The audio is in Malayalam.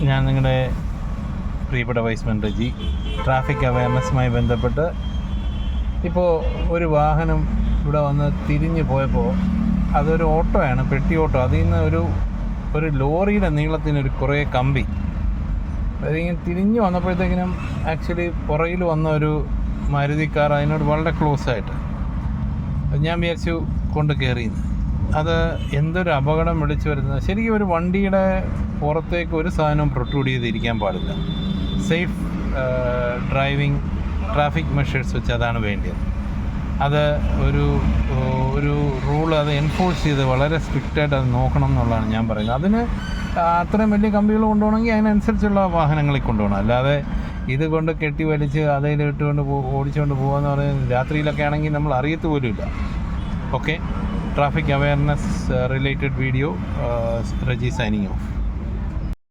ഞാൻ നിങ്ങളുടെ പ്രിയപ്പെട്ട വൈസ്മാൻ റജി. ട്രാഫിക് അവയർനെസ്സുമായി ബന്ധപ്പെട്ട് ഇപ്പോൾ ഒരു വാഹനം ഇവിടെ വന്ന് തിരിഞ്ഞ് പോയപ്പോൾ അതൊരു ഓട്ടോയാണ്, പെട്ടി ഓട്ടോ. അതിൽ നിന്ന് ഒരു ലോറിയുടെ നീളത്തിനൊരു കുറേ കമ്പി അതിങ്ങനെ തിരിഞ്ഞ് വന്നപ്പോഴത്തേക്കിനും ആക്ച്വലി പുറകിൽ വന്ന ഒരു മാരുതി കാർ അതിനോട് വളരെ ക്ലോസ് ആയിട്ട് ഞാൻ വിചാരിച്ചു കൊണ്ട് കയറിയെന്ന്. അത് എന്തൊരു അപകടം വിളിച്ചു വരുന്നത്. ശരിക്കും ഒരു വണ്ടിയുടെ പുറത്തേക്ക് ഒരു സാധനവും പ്രൊട്രൂഡ് ചെയ്തിരിക്കാൻ പാടില്ല. സേഫ് ഡ്രൈവിംഗ് ട്രാഫിക് മെഷേഴ്സ് വെച്ച് അതാണ് വേണ്ടത്. അത് ഒരു റൂൾ അത് എൻഫോഴ്സ് ചെയ്ത് വളരെ സ്ട്രിക്റ്റായിട്ട് അത് നോക്കണം എന്നുള്ളതാണ് ഞാൻ പറയുന്നത്. അതിന് അത്രയും വലിയ കമ്പികൾ കൊണ്ടുപോകണമെങ്കിൽ അതിനനുസരിച്ചുള്ള വാഹനങ്ങളിൽ കൊണ്ടുപോകണം. അല്ലാതെ ഇത് കൊണ്ട് കെട്ടി വലിച്ച് അതിലിട്ടുകൊണ്ട് ഓടിച്ചുകൊണ്ട് പോകുകയെന്ന് പറയുന്നത് രാത്രിയിലൊക്കെ ആണെങ്കിൽ നമ്മൾ അറിയത്ത് പോലും ഇല്ല. Okay, traffic awareness related video, Reji signing off.